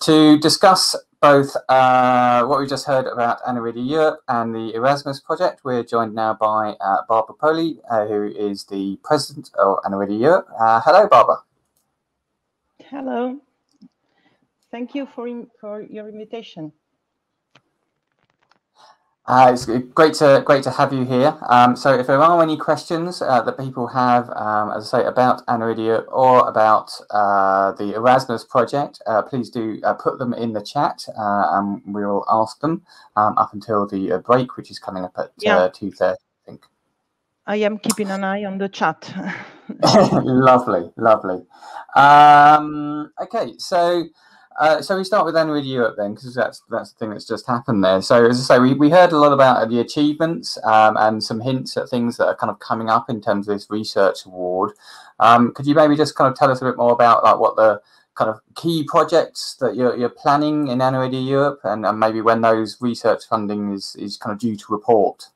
To discuss both what we just heard about Aniridia Europe and the Erasmus project, we're joined now by Barbara Poli, who is the president of Aniridia Europe. Hello, Barbara. Hello. Thank you for your invitation. It's great to have you here. So if there are any questions that people have, as I say, about Aniridia or about the Erasmus project, please do put them in the chat, and we will ask them up until the break, which is coming up at 2:30, I think. I am keeping an eye on the chat. Lovely. Okay, so we start with Aniridia Europe then, because that's the thing that's just happened there. So as I say, we heard a lot about the achievements and some hints at things that are kind of coming up in terms of this research award. Could you maybe just kind of tell us a bit more about like what the kind of key projects that you're planning in Aniridia Europe, and maybe when those research funding is kind of due to report?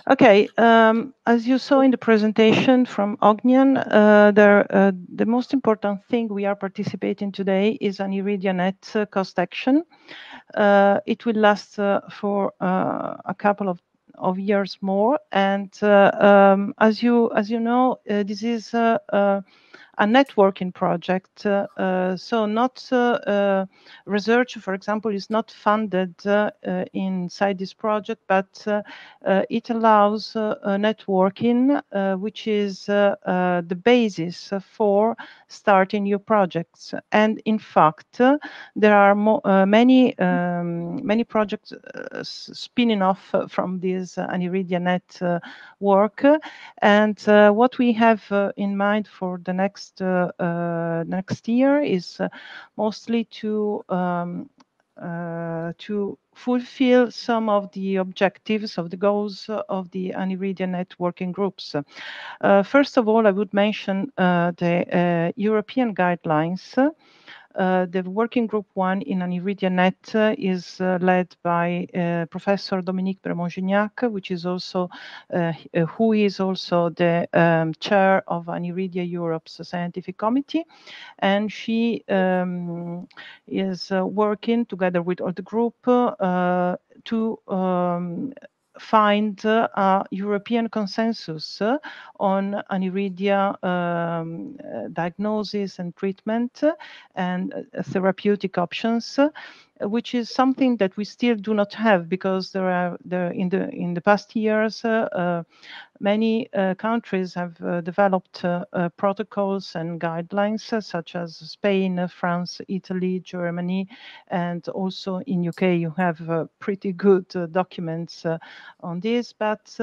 Okay, as you saw in the presentation from Ognian, the most important thing we are participating today is Aniridia Net cost action. It will last for a couple of years more, and as you know, this is a networking project. So not research, for example, is not funded inside this project, but it allows networking, which is the basis for starting new projects. And in fact, there are many projects spinning off from this Aniridia Net work. And what we have in mind for the next year is mostly to fulfill some of the objectives of the goals of the Aniridia Net working groups. First of all, I would mention the European guidelines. The working group 1 in Aniridia Net is led by Professor Dominique Bremont-Gignac, which is also who is also the chair of Aniridia Europe's scientific committee, and she is working together with all the group to find a European consensus on Aniridia diagnosis and treatment and therapeutic options, which is something that we still do not have, because there are in the past years many countries have developed protocols and guidelines, such as Spain, France, Italy, Germany, and also in UK you have pretty good documents on this. But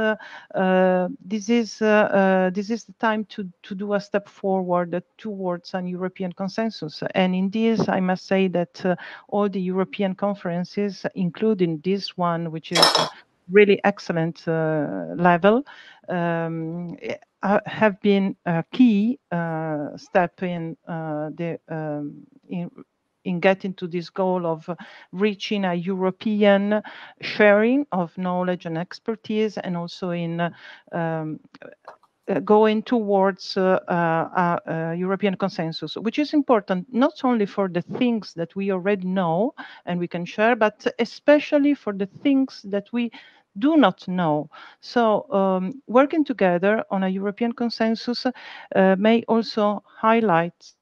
this is the time to do a step forward towards an European consensus. And in this, I must say that all the European conferences, including this one, which is really excellent level, have been a key step in getting to this goal of reaching a European sharing of knowledge and expertise, and also in going towards a European consensus, which is important not only for the things that we already know and we can share, but especially for the things that we do not know. So working together on a European consensus may also highlight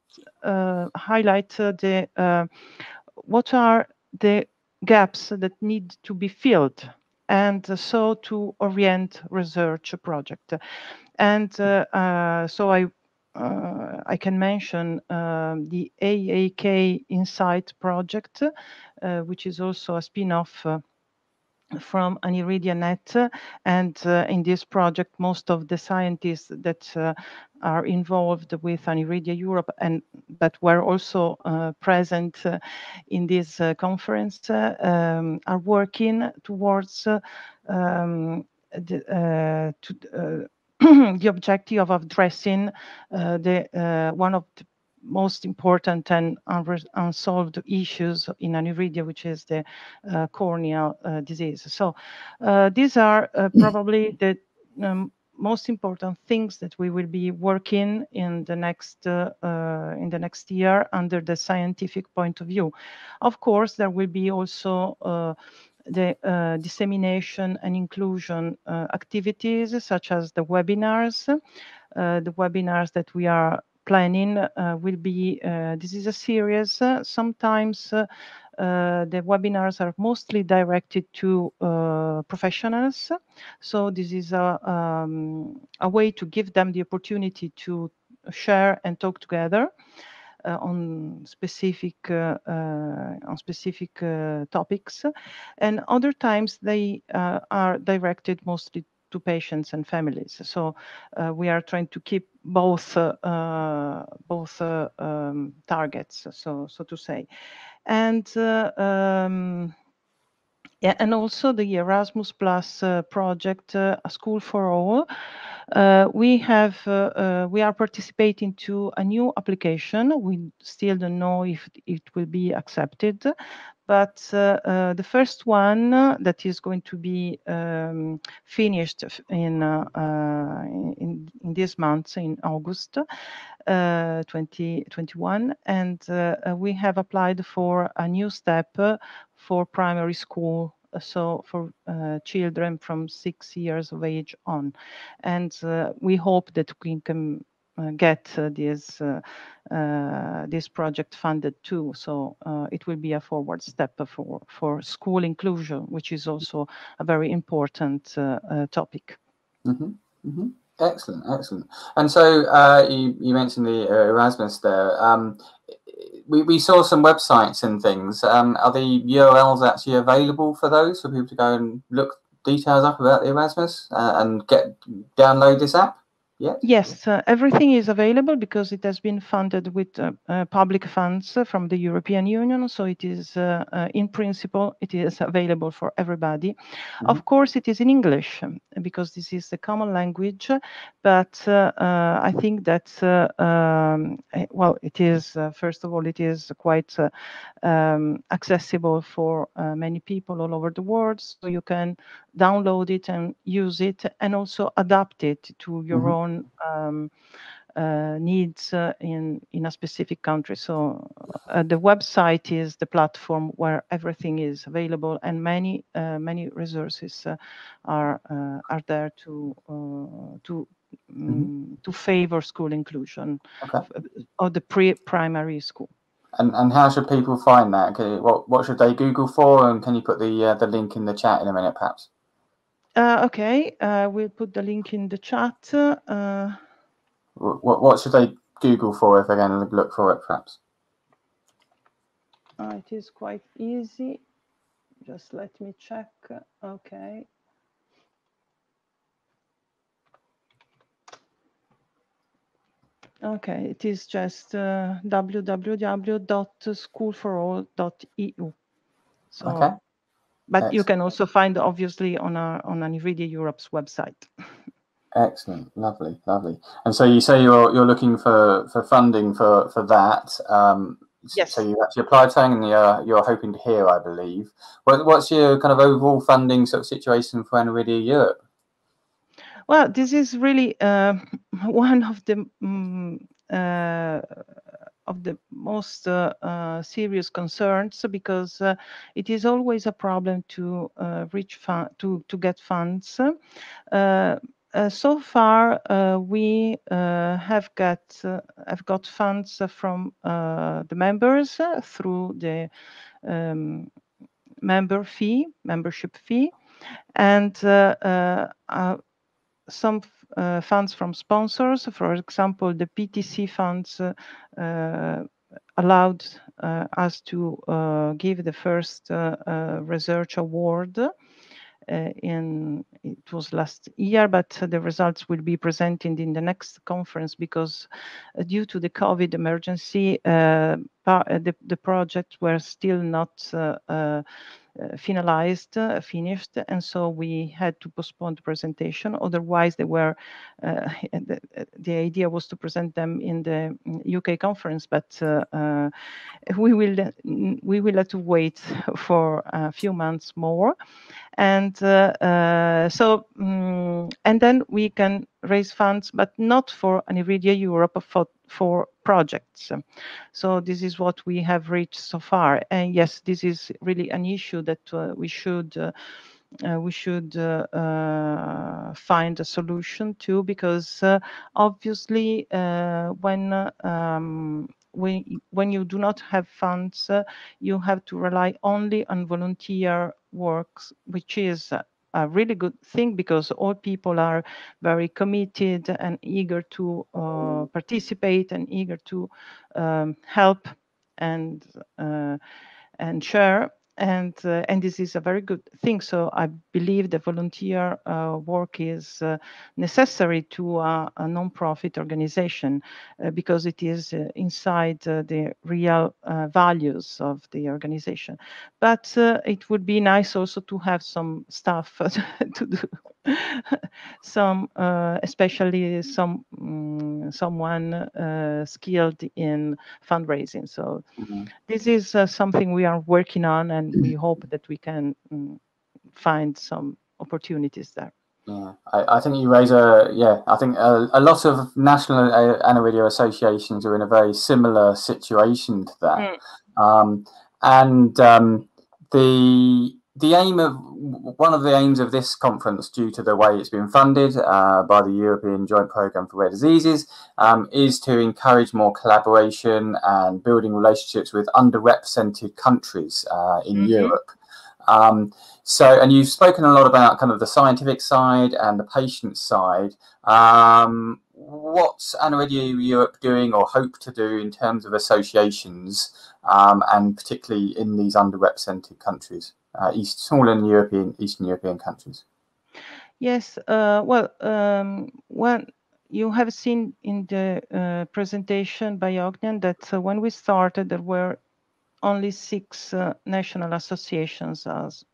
what are the gaps that need to be filled, and so to orient research project. And so I can mention the AAK Insight project, which is also a spin-off from Aniridia Net, and in this project most of the scientists that are involved with Aniridia Europe and that were also present in this conference are working towards the objective of addressing one of the most important and unsolved issues in Aniridia, which is the corneal disease. So these are probably the most important things that we will be working in the next year under the scientific point of view. Of course, there will be also the dissemination and inclusion activities, such as the webinars. The webinars that we are planning will be, this is a series. Sometimes the webinars are mostly directed to professionals. So this is a way to give them the opportunity to share and talk together on specific topics. And other times they are directed mostly to patients and families. So we are trying to keep both targets, so to say. And yeah, and also the Erasmus Plus project, A School for All. We are participating to a new application. We still don't know if it will be accepted, but the first one that is going to be finished in this month, in August 2021, and we have applied for a new step for primary school, so for children from 6 years of age on, and we hope that we can get this project funded too. So it will be a forward step for school inclusion, which is also a very important topic. Mm-hmm. Mm-hmm. Excellent, excellent. And so you mentioned the Erasmus there. We saw some websites and things. Are the URLs actually available for those, for people to go and look details up about the Erasmus and download this app? Yes, everything is available because it has been funded with public funds from the European Union. So it is, in principle, it is available for everybody. Mm-hmm. Of course, it is in English because this is the common language. But I think that, well, it is, first of all, it is quite accessible for many people all over the world. So you can download it and use it, and also adapt it to your mm-hmm. own needs in a specific country. So the website is the platform where everything is available, and many resources are there to favor school inclusion, okay, of the pre-primary school. And how should people find that? Okay, what should they Google for? And can you put the link in the chat in a minute, perhaps? Okay, we'll put the link in the chat. What should they Google for if they're going to look for it, perhaps? It is quite easy. Just let me check. Okay. Okay, it is just www.schoolforall.eu. So, okay. But excellent. You can also find, obviously, on NVIDIA Europe's website. Excellent, lovely, lovely. And so you say you're looking for funding for that. Yes. So you actually applied something, and you're hoping to hear, I believe. What's your kind of overall funding sort of situation for NVIDIA Europe? Well, this is really one of the most serious concerns, because it is always a problem to to get funds. So far, we have got funds from the members through the membership fee, and some funds from sponsors. For example, the PTC funds allowed us to give the first research award. It was last year, but the results will be presented in the next conference, because due to the COVID emergency, the projects were still not finished, and so we had to postpone the presentation. Otherwise, they were the idea was to present them in the UK conference, but we will have to wait for a few months more, and and then we can raise funds, but not for Aniridia Europe, for projects. So this is what we have reached so far, and yes, this is really an issue that we should find a solution to, because obviously when you do not have funds, you have to rely only on volunteer works, which is a really good thing, because all people are very committed and eager to participate and eager to help and share. And this is a very good thing. So I believe the volunteer work is necessary to a non-profit organization, because it is inside the real values of the organization. But it would be nice also to have some stuff to do. Especially someone skilled in fundraising. So this is something we are working on, and we hope that we can find some opportunities there. Yeah, I think you raise I think a lot of national Aniridia associations are in a very similar situation to that. The aim of one of the aims of this conference, due to the way it's been funded by the European Joint Programme for Rare Diseases, is to encourage more collaboration and building relationships with underrepresented countries in Europe. And you've spoken a lot about kind of the scientific side and the patient side. What's Aniridia Europe doing or hope to do in terms of associations, and particularly in these underrepresented countries, Eastern European countries? Yes, well, you have seen in the presentation by Ognian that when we started, there were only 6 national associations as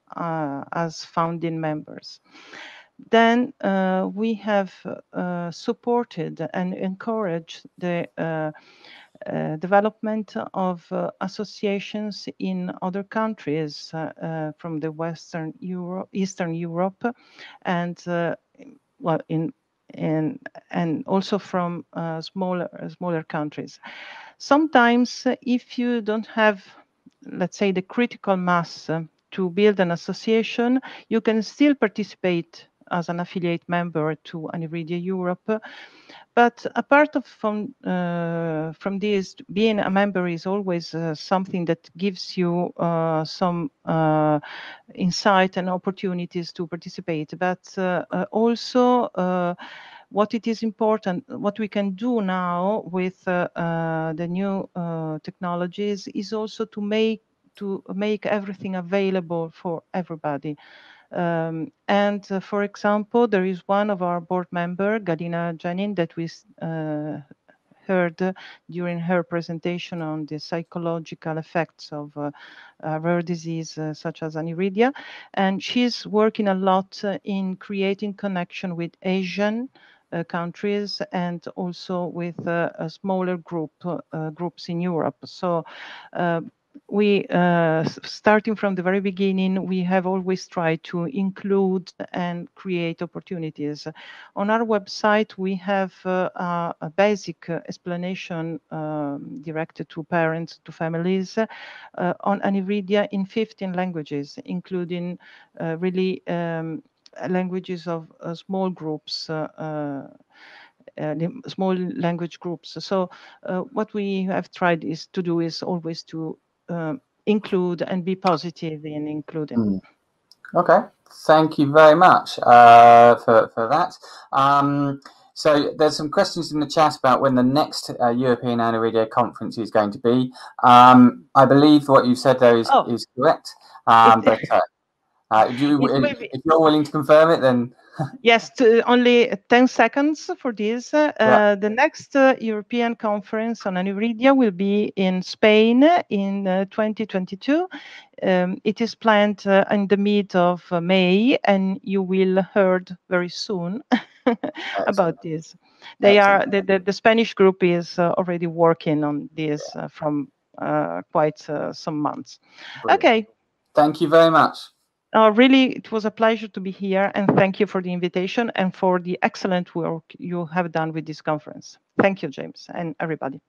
founding members. Then we have supported and encouraged the development of associations in other countries from the Eastern Europe, and and also from smaller countries. Sometimes, if you don't have, let's say, the critical mass to build an association, you can still participate as an affiliate member to Aniridia Europe. But apart from this, being a member is always something that gives you some insight and opportunities to participate. But also, what it is important, what we can do now with the new technologies, is also to make everything available for everybody. And for example, there is one of our board member, Galina Janin, that we heard during her presentation on the psychological effects of rare disease such as Aniridia, and she's working a lot in creating connection with Asian countries and also with smaller groups in Europe. So we, starting from the very beginning, we have always tried to include and create opportunities. On our website, we have a basic explanation directed to parents, to families, on Aniridia in 15 languages, including really languages of small groups, small language groups. So what we have tried is always to include and be positive in including. Okay, thank you very much for that. So there's some questions in the chat about when the next European Aniridia conference is going to be. I believe what you said there is correct. But if you're willing to confirm it, then Yes, only 10 seconds for this. The next European conference on aniridia will be in Spain in 2022. It is planned in the mid of May, and you will heard very soon about this. They are the Spanish group is already working on this from quite some months. Brilliant. Okay. Thank you very much. Really, it was a pleasure to be here, and thank you for the invitation and for the excellent work you have done with this conference. Thank you, James, and everybody.